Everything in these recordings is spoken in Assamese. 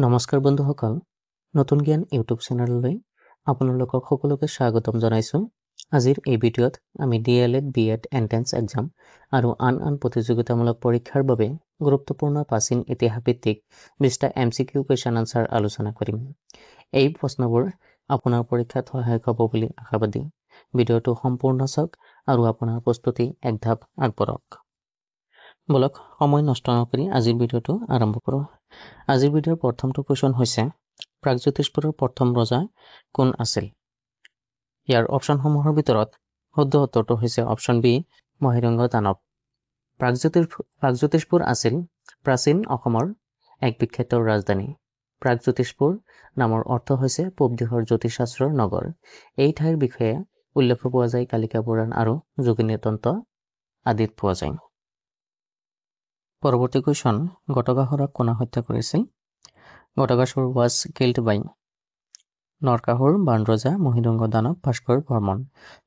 নমস্কাৰ বন্ধুসকল, নতুন জ্ঞান ইউটিউব চেনেললৈ আপোনালোকক সকলোকে স্বাগতম জনাইছোঁ। আজিৰ এই ভিডিঅ'ত আমি DLED, BEd এন্ট্ৰেন্স এক্সাম আৰু আন প্ৰতিযোগিতামূলক পৰীক্ষাৰ বাবে গুৰুত্বপূৰ্ণ প্ৰাচীন ইতিহাসভিত্তিক 20টা MCQ কুৱেশ্যন আনচাৰ আলোচনা কৰিম। এই প্ৰশ্নবোৰ আপোনাৰ পৰীক্ষাত সহায়ক হ'ব বুলি আশাবাদী। ভিডিঅ'টো সম্পূৰ্ণ চাওক আৰু আপোনাৰ প্ৰস্তুতি এক ধাপ আগবঢ়াওক। বলক সময় নষ্ট নকৰি আজিৰ ভিডিঅ'টো আৰম্ভ কৰোঁ। আজিৰ ভিডিঅ'ৰ প্ৰথমটো কুৱেশ্যন হৈছে প্ৰাগজ্যোতিষপুৰৰ প্ৰথম ৰজা কোন আছিল? ইয়াৰ অপশ্যনসমূহৰ ভিতৰত শুদ্ধ উত্তৰটো হৈছে অপশ্যন বি, মহিৰংগ দানৱ। প্ৰাগজ্যোতিষপুৰ আছিল প্ৰাচীন অসমৰ এক বিখ্যাত ৰাজধানী। প্ৰাগজ্যোতিষপুৰ নামৰ অৰ্থ হৈছে পূব দিশৰ জ্যোতিষশাস্ত্ৰৰ নগৰ। এই ঠাইৰ বিষয়ে উল্লেখ পোৱা যায় কালিকা পুৰাণ আৰু যোগিনী তন্ত্ৰ আদিত পোৱা যায়। পৰৱৰ্তী কুৱেশ্যন, গটকাসুৰক কোনে হত্যা কৰিছিল? গটকাসুৰ ৱাজ কিল্ড বাই নৰকাসুৰ, বাণ ৰজা, মহিৰংগ দানৱ, ভাস্কৰ বৰ্মন।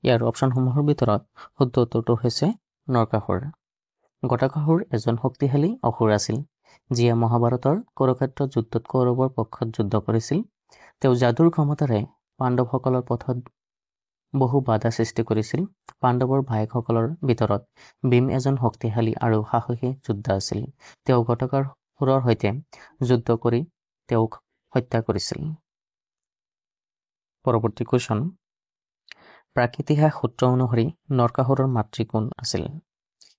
ইয়াৰ অপশ্যনসমূহৰ ভিতৰত শুদ্ধ উত্তৰটো হৈছে নৰকাসুৰ। গটকাসুৰ এজন শক্তিশালী অসুৰ আছিল, যিয়ে মহাভাৰতৰ কুৰুক্ষেত্ৰ যুদ্ধত কৌৰৱৰ পক্ষত যুদ্ধ কৰিছিল। তেওঁ যাদুৰ ক্ষমতাৰে পাণ্ডৱসকলৰ পথত বহু বাধা সৃষ্টি কৰিছিল। পাণ্ডৱৰ ভায়েকসকলৰ ভিতৰত ভীম এজন শক্তিশালী আৰু সাহসী যোদ্ধা আছিল। তেওঁ গটকাসুৰৰ সৈতে যুদ্ধ কৰি তেওঁক হত্যা কৰিছিল। পৰৱৰ্তী কুৱেশ্যন, প্ৰাক-ইতিহাস সূত্ৰ অনুসৰি নৰকাসুৰৰ মাতৃ কোন আছিল?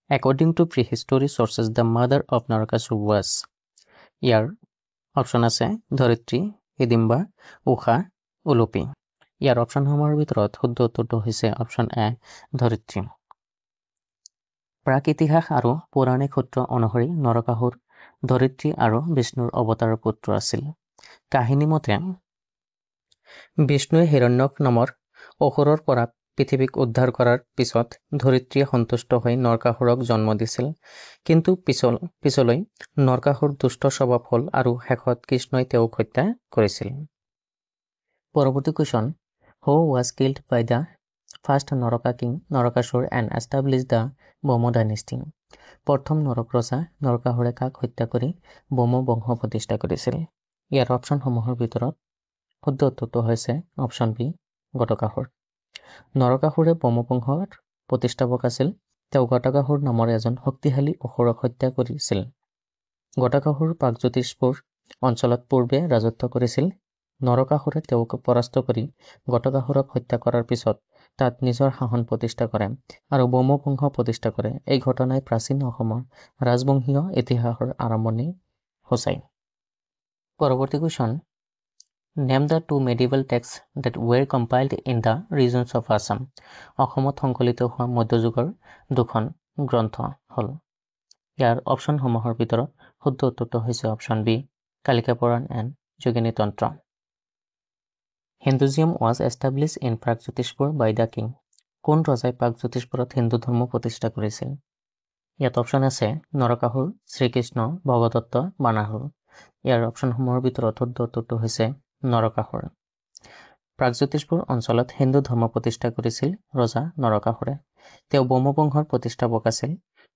According to prehistory sources, the mother of Narakasur was. Year option আছে ধৰিত্ৰী, হিডিম্বা, উষা, উলুপি। ইয়াৰ অপশ্যনসমূহৰ ভিতৰত শুদ্ধ উত্তৰটো হৈছে অপশ্যন এ, ধৰিত্ৰী। প্ৰাক-ইতিহাস আৰু পৌৰাণিক সূত্ৰ অনুসৰি নৰকাসুৰ ধৰিত্ৰী আৰু বিষ্ণুৰ অৱতাৰৰ পুত্ৰ আছিল। কাহিনী মতে বিষ্ণুৱে হিৰণ্যক নামৰ অসুৰৰ পৰা পৃথিৱীক উদ্ধাৰ কৰাৰ পিছত ধৰিত্ৰীয়ে সন্তুষ্ট হৈ নৰকাসুৰক জন্ম দিছিল। কিন্তু পিছলৈ নৰকাসুৰ দুষ্ট স্বভাৱ হ'ল আৰু শেষত কৃষ্ণই তেওঁক হত্যা কৰিছিল। পৰৱৰ্তী question, who was killed by the first Naraka king Narakasura and establish the Bhauma dynasty. প্ৰথম নৰক ৰজা নৰকাসুৰে কাক হত্যা কৰি বৌম বংশ প্ৰতিষ্ঠা কৰিছিল? ইয়াৰ অপশ্যনসমূহৰ ভিতৰত শুদ্ধ উত্তৰটো হৈছে অপশ্যন বি, গটকাসুৰ। নৰকাসুৰে বৌম বংশৰ প্ৰতিষ্ঠাপক আছিল। তেওঁ গটকাসুৰ নামৰ এজন শক্তিশালী অসুৰক হত্যা কৰিছিল। গটকাসুৰ প্ৰাগজ্যোতিষপুৰ অঞ্চলত পূৰ্বে ৰাজত্ব কৰিছিল। নৰকাসুৰে তেওঁক পৰাস্ত কৰি গটকাসুৰক হত্যা কৰাৰ পিছত তাত নিজৰ শাসন প্ৰতিষ্ঠা কৰে আৰু বৌম বংশ প্ৰতিষ্ঠা কৰে। এই ঘটনাই প্ৰাচীন অসমৰ ৰাজবংশীয় ইতিহাসৰ আৰম্ভণি সূচায়। পৰৱৰ্তী question, name the two medieval text that were compiled in the regions of Assam. অসমত সংকলিত হোৱা মধ্যযুগৰ দুখন গ্ৰন্থ হ'ল। ইয়াৰ অপশ্যনসমূহৰ ভিতৰত শুদ্ধ উত্তৰটো হৈছে option B, Kalika Purana and Yogini Tantra. Hinduism was establish in Pragjyotishpur by the king. কোন ৰজাই প্ৰাগজ্যোতিষপুৰত হিন্দু ধৰ্ম প্ৰতিষ্ঠা কৰিছিল? ইয়াত অপশ্যন আছে নৰকাসুৰ, শ্ৰীকৃষ্ণ, ভগদত্ত, বানাসুৰ। ইয়াৰ অপশ্যনসমূহৰ ভিতৰত শুদ্ধ উত্তৰটো হৈছে নৰকাসুৰ। প্ৰাগজ্যোতিষপুৰ অঞ্চলত হিন্দু ধৰ্ম প্ৰতিষ্ঠা কৰিছিল ৰজা নৰকাসুৰে। তেওঁ বৌম বংশৰ প্ৰতিষ্ঠাপক আছিল।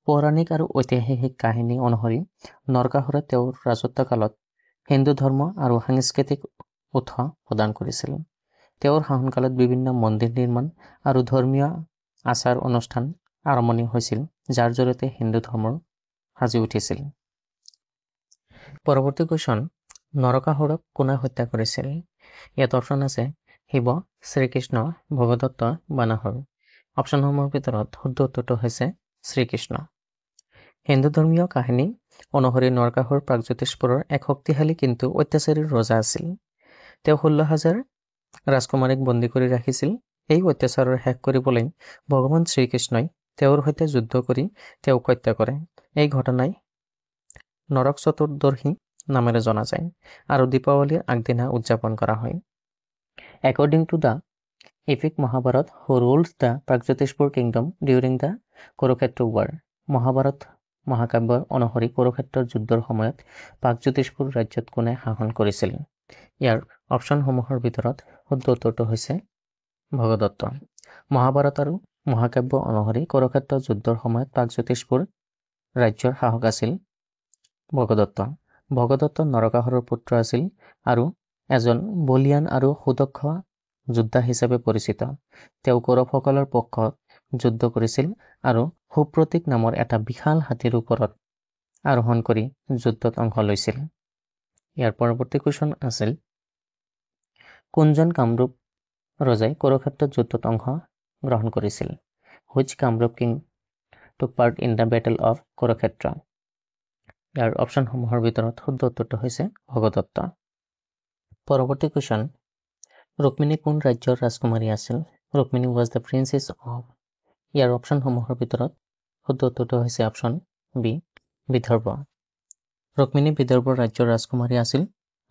পৌৰাণিক আৰু ঐতিহাসিক কাহিনী অনুসৰি নৰকাসুৰে তেওঁৰ ৰাজত্বকালত হিন্দু ধৰ্ম আৰু সাংস্কৃতিক উৎস প্ৰদান কৰিছিল। তেওঁৰ শাসনকালত বিভিন্ন মন্দিৰ নিৰ্মাণ আৰু ধৰ্মীয় আচাৰ অনুষ্ঠান আৰম্ভণি হৈছিল, যাৰ জৰিয়তে হিন্দু ধৰ্মৰ সাজি উঠিছিল। পৰৱৰ্তী কুৱেশ্যন, নৰকাসুৰক কোনে হত্যা কৰিছিল? ইয়াত অপশ্যন আছে শিৱ, শ্ৰীকৃষ্ণ, ভগদত্ত, বানাসুৰ। অপশ্যনসমূহৰ ভিতৰত শুদ্ধ উত্তৰটো হৈছে শ্ৰীকৃষ্ণ। হিন্দু ধৰ্মীয় কাহিনী অনুসৰি নৰকাসুৰ প্ৰাগজ্যোতিষপুৰৰ এক শক্তিশালী কিন্তু অত্যাচাৰী ৰজা আছিল। তেওঁ 16,000 ৰাজকুমাৰীক বন্দী কৰি ৰাখিছিল। এই অত্যাচাৰৰ শেষ কৰিবলৈ ভগৱান শ্ৰীকৃষ্ণই তেওঁৰ সৈতে যুদ্ধ কৰি তেওঁক হত্যা কৰে। এই ঘটনাই নৰক চতুৰ্দশী নামেৰে জনা যায় আৰু দীপাৱলীৰ আগদিনা উদযাপন কৰা হয়। According to the epic Mahabharat, who ruled the Pragjyotishpur kingdom during the Kurukshetra war? Mahabharata মহাকাব্য অনুসৰি কুৰুক্ষেত্ৰৰ যুদ্ধৰ সময়ত প্ৰাগজ্যোতিষপুৰ ৰাজ্যত কোনে শাসন কৰিছিল? ইয়াৰ অপশ্যনসমূহৰ ভিতৰত শুদ্ধ উত্তৰটো হৈছে ভগদত্ত। মহাভাৰত আৰু মহাকাব্য অনুসৰি কুৰুক্ষেত্ৰ যুদ্ধৰ সময়ত প্ৰাগজ্যোতিষপুৰ ৰাজ্যৰ শাসক আছিল ভগদত্ত। ভগদত্ত নৰকাসুৰৰ পুত্ৰ আছিল আৰু এজন বলিয়ান আৰু সুদক্ষ যোদ্ধা হিচাপে পৰিচিত। তেওঁ কৌৰৱসকলৰ পক্ষত যুদ্ধ কৰিছিল আৰু সুপ্ৰতীক নামৰ এটা বিশাল হাতীৰ ওপৰত আৰোহণ কৰি যুদ্ধত অংশ লৈছিল। ইয়াৰ পৰৱৰ্তী কুৱেশ্যন আছিল কোনজন কামৰূপ ৰজাই কুৰুক্ষেত্ৰত যুদ্ধত অংশ গ্ৰহণ কৰিছিল? Which Kamarupa king took part in the battle of Kurukshetra? ইয়াৰ অপশ্যনসমূহৰ ভিতৰত শুদ্ধ উত্তৰটো হৈছে ভগদত্ত। পৰৱৰ্তী কুৱেশ্যন ৰুক্মিণী কোন ৰাজ্যৰ ৰাজকুমাৰী আছিল? Rukmini was the princess of। ইয়াৰ অপশ্যনসমূহৰ ভিতৰত শুদ্ধ উত্তৰটো হৈছে অপশ্যন বি বিদৰ্ভ। ৰুক্মিণী বিদৰ্ভ ৰাজ্যৰ ৰাজকুমাৰী আছিল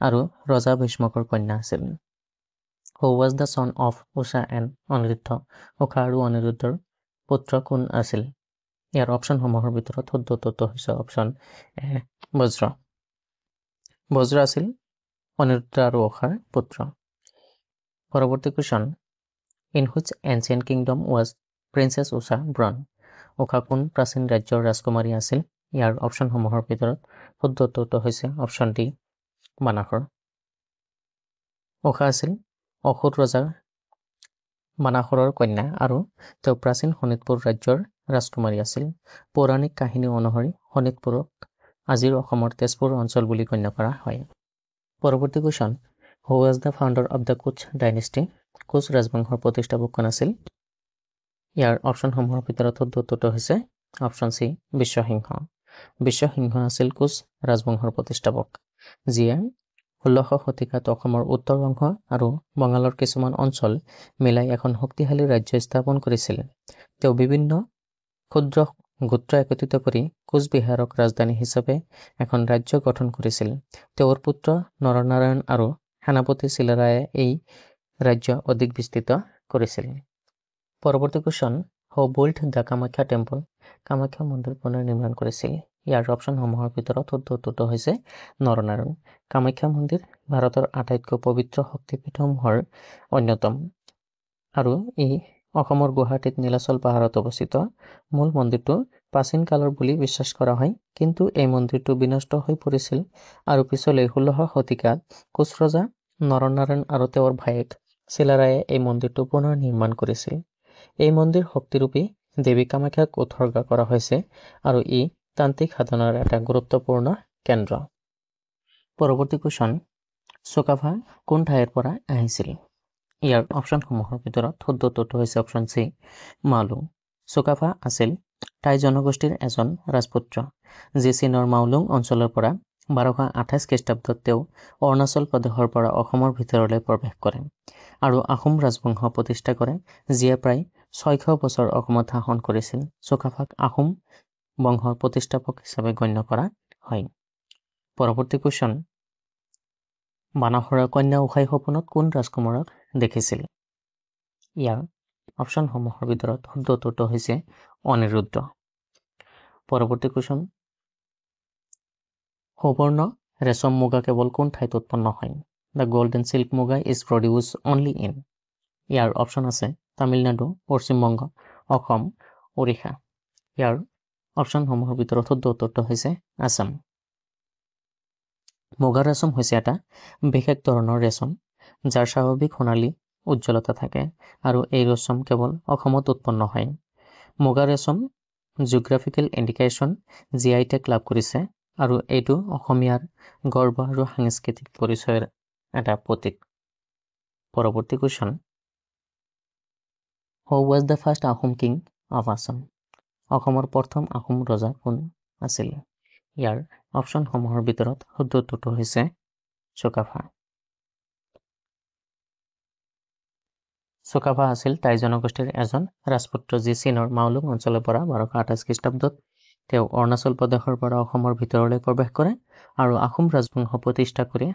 আৰু ৰজা ভীষ্মকৰ কন্যা আছিল। Who was the son of Usha and Aniruddha? Usha আৰু অনিৰুদ্ধৰ পুত্ৰ কোন আছিল? ইয়াৰ অপশ্যনসমূহৰ ভিতৰত শুদ্ধ উত্তৰটো হৈছে অপশ্যন এ বজ্ৰ। বজ্ৰ আছিল অনিৰুদ্ধ আৰু উষাৰ পুত্ৰ। পৰৱৰ্তী question in which ancient kingdom was princess Usha born? Usha কোন প্ৰাচীন ৰাজ্যৰ ৰাজকুমাৰী আছিল? ইয়াৰ অপশ্যনসমূহৰ ভিতৰত শুদ্ধ উত্তৰটো হৈছে অপশ্যন ডি বানাসুৰ। উষা আছিল অসুৰ ৰজাৰ বানাসুৰৰ কন্যা আৰু তেওঁ প্ৰাচীন শোণিতপুৰ ৰাজ্যৰ ৰাজকুমাৰী আছিল। পৌৰাণিক কাহিনী অনুসৰি শোণিতপুৰক আজিৰ অসমৰ তেজপুৰ অঞ্চল বুলি গণ্য কৰা হয়। পৰৱৰ্তী question who was the founder of the Koch dynasty? Koch ৰাজবংশৰ প্ৰতিষ্ঠাপক কোন আছিল? ইয়াৰ অপশ্যনসমূহৰ ভিতৰত শুদ্ধ উত্তৰটো হৈছে অপশ্যন চি বিশ্বসিংহ। বিশ্বসিংহ আছিল কোচ ৰাজবংশৰ প্ৰতিষ্ঠাপক, যিয়ে 16শ শতিকাত অসমৰ উত্তৰ অংশ আৰু বঙালৰ কিছুমান অঞ্চল মিলাই এখন শক্তিশালী ৰাজ্য স্থাপন কৰিছিল। তেওঁ বিভিন্ন ক্ষুদ্ৰ গোত্ৰ একত্ৰিত কৰি কোচবিহাৰক ৰাজধানী হিচাপে এখন ৰাজ্য গঠন কৰিছিল। তেওঁৰ পুত্ৰ নৰনাৰায়ণ আৰু সেনাপতি চিলাৰায়ে এই ৰাজ্য অধিক বিস্তৃত কৰিছিল। পৰৱৰ্তী question who built the Kamakhya temple? Kamakhya মন্দিৰ পুনৰ নিৰ্মাণ কৰিছিল? ইয়াৰ অপশ্যনসমূহৰ ভিতৰত শুদ্ধ উত্তৰটো হৈছে নৰনাৰায়ণ। কামাখ্যা মন্দিৰ ভাৰতৰ আটাইতকৈ পবিত্ৰ শক্তিপীঠসমূহৰ অন্যতম আৰু ই অসমৰ গুৱাহাটীত নীলাচল পাহাৰত অৱস্থিত। মূল মন্দিৰটো প্ৰাচীন কালৰ বুলি বিশ্বাস কৰা হয়, কিন্তু এই মন্দিৰটো বিনষ্ট হৈ পৰিছিল আৰু পিছলৈ 16শ শতিকাত কোচ ৰজা নৰনাৰায়ণ আৰু তেওঁৰ ভায়েক চিলাৰায়ে এই মন্দিৰটো পুনৰ নিৰ্মাণ কৰিছিল। এই মন্দিৰ শক্তিৰূপী দেৱী কামাখ্যাক উৎসৰ্গা কৰা হৈছে আৰু ই তান্ত্ৰিক সাধনাৰ এটা গুৰুত্বপূৰ্ণ কেন্দ্ৰ। পৰৱৰ্তী কুৱেশ্যন চুকাফা কোন ঠাইৰ পৰা আহিছিল? ইয়াৰ অপশ্যনসমূহৰ ভিতৰত শুদ্ধ উত্তৰটো হৈছে অপশ্যন চি মাউলুং। চুকাফা আছিল টাই জনগোষ্ঠীৰ এজন ৰাজপুত্ৰ, যি চীনৰ মাউলুং অঞ্চলৰ পৰা 1228 খ্ৰীষ্টাব্দত তেওঁ অৰুণাচল প্ৰদেশৰ পৰা অসমৰ ভিতৰলৈ প্ৰৱেশ কৰে আৰু আহোম ৰাজবংশ প্ৰতিষ্ঠা কৰে, যিয়ে প্ৰায় 600 বছৰ অসমত শাসন কৰিছিল। চুকাফাক আহোম বংশৰ প্ৰতিষ্ঠাপক হিচাপে গণ্য কৰা হয়। পৰৱৰ্তী কুৱেশ্যন বানাসুৰৰ কন্যা উষাই সপোনত কোন ৰাজকুমাৰক দেখিছিল? ইয়াৰ অপশ্যনসমূহৰ ভিতৰত শুদ্ধ উত্তৰটো হৈছে অনিৰুদ্ধ। পৰৱৰ্তী কুৱেশ্যন সুবৰ্ণ ৰেচম মুগা কেৱল কোন ঠাইত উৎপন্ন হয়? দ্য গল্ডেন চিল্ক মুগা is produce only in. Year option আছে তামিলনাডু, পশ্চিমবংগ, অসম, উৰিষ্যা। ইয়াৰ অপশ্যনসমূহৰ ভিতৰত শুদ্ধ উত্তৰটো হৈছে আছাম। মুগা ৰেচম হৈছে এটা বিশেষ ধৰণৰ ৰেচম, যাৰ স্বাভাৱিক সোণালী উজ্জ্বলতা থাকে আৰু এই ৰেচম কেৱল অসমত উৎপন্ন হয়। মুগা ৰেচম জিঅ'গ্ৰাফিকেল ইণ্ডিকেশ্যন GI টেগ লাভ কৰিছে আৰু এইটো অসমীয়াৰ গৰ্ব আৰু সাংস্কৃতিক পৰিচয়ৰ এটা প্ৰতীক। পৰৱৰ্তী question who was the first Ahom king of Assam? অসমৰ প্ৰথম আহোম ৰজা কোন আছিল? ইয়াৰ অপশ্যনসমূহৰ ভিতৰত শুদ্ধ উত্তৰটো হৈছে চুকাফা। চুকাফা আছিল টাই জনগোষ্ঠীৰ এজন ৰাজপুত্ৰ, যি চীনৰ মাউলুং অঞ্চলৰ পৰা 1228 খ্ৰীষ্টাব্দত তেওঁ অৰুণাচল প্ৰদেশৰ পৰা অসমৰ ভিতৰলৈ প্ৰৱেশ কৰে আৰু আহোম ৰাজবংশ প্ৰতিষ্ঠা কৰে,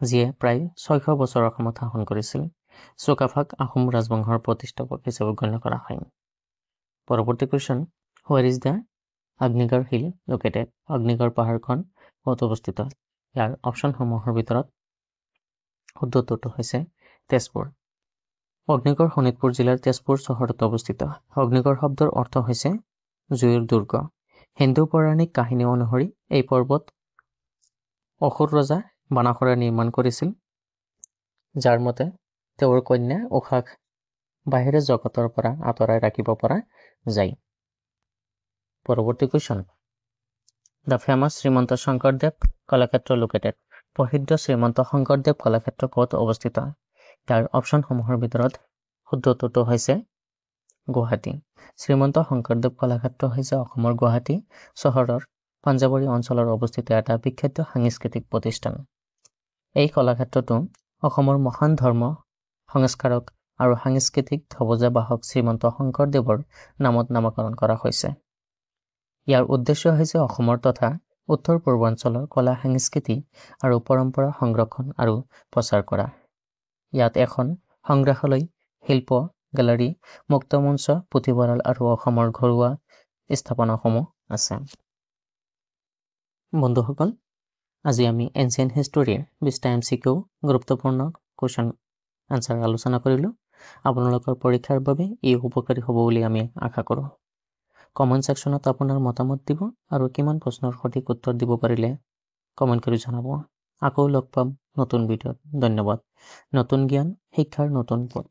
যিয়ে প্ৰায় 600 বছৰ অসমত শাসন কৰিছিল। চুকাফাক আহোম ৰাজবংশৰ প্ৰতিষ্ঠাপক হিচাপে গণ্য কৰা হয়। পৰৱৰ্তী question where is the Agnigarh hill located? Agnigarh পাহাৰখন ক'ত অৱস্থিত? ইয়াৰ অপশ্যনসমূহৰ ভিতৰত শুদ্ধ উত্তৰটো হৈছে তেজপুৰ। অগ্নিগড় শোণিতপুৰ জিলাৰ তেজপুৰ চহৰত অৱস্থিত। অগ্নিগড় শব্দৰ অৰ্থ হৈছে জুইৰ দুৰ্গ। হিন্দু পৌৰাণিক কাহিনী অনুসৰি এই পৰ্বত অসুৰ ৰজা বানাসুৰে নিৰ্মাণ কৰিছিল, যাৰ মতে তেওঁৰ কন্যা উষাক বাহিৰে জগতৰ পৰা আঁতৰাই ৰাখিব পৰা যায়। পৰৱৰ্তী question, the famous Srimanta Sankardev Kalakshetra located. প্ৰসিদ্ধ শ্ৰীমন্ত শংকৰদেৱ কলাক্ষেত্ৰ ক'ত অৱস্থিত? ইয়াৰ অপশ্যনসমূহৰ ভিতৰত শুদ্ধটো হৈছে গুৱাহাটী। শ্ৰীমন্ত শংকৰদেৱ কলাক্ষেত্ৰ হৈছে অসমৰ গুৱাহাটী চহৰৰ পাঞ্জাৱৰী অঞ্চলৰ অৱস্থিত এটা বিখ্যাত সাংস্কৃতিক প্ৰতিষ্ঠান। এই কলাক্ষেত্ৰটো অসমৰ মহান ধৰ্ম সংস্কাৰক আৰু সাংস্কৃতিক ধ্বজাবাহক শ্ৰীমন্ত শংকৰদেৱৰ নামত নামকৰণ কৰা হৈছে। ইয়াৰ উদ্দেশ্য হৈছে অসমৰ তথা উত্তৰ পূৰ্বাঞ্চলৰ কলা সংস্কৃতি আৰু পৰম্পৰা সংৰক্ষণ আৰু প্ৰচাৰ কৰা। ইয়াত এখন সংগ্ৰহালয়, শিল্প গেলাৰী, মুক্তমঞ্চ, পুথিভঁৰাল আৰু অসমৰ ঘৰুৱা স্থাপনাসমূহ আছে। বন্ধুসকল, আজি আমি এনচিয়েণ্ট হিষ্টৰীৰ 20টা MCQ গুৰুত্বপূৰ্ণ কুৱেশ্যন আনচাৰ আলোচনা কৰিলোঁ। আপোনালোকৰ পৰীক্ষাৰ বাবে ই উপকাৰী হ'ব বুলি আমি আশা কৰোঁ। কমেণ্ট ছেকশ্যনত আপোনাৰ মতামত দিব আৰু কিমান প্ৰশ্নৰ সঠিক উত্তৰ দিব পাৰিলে কমেণ্ট কৰি জনাব। আকৌ লগ পাম নতুন ভিডিঅ'ত। ধন্যবাদ। নতুন জ্ঞান, শিক্ষাৰ নতুন পথ।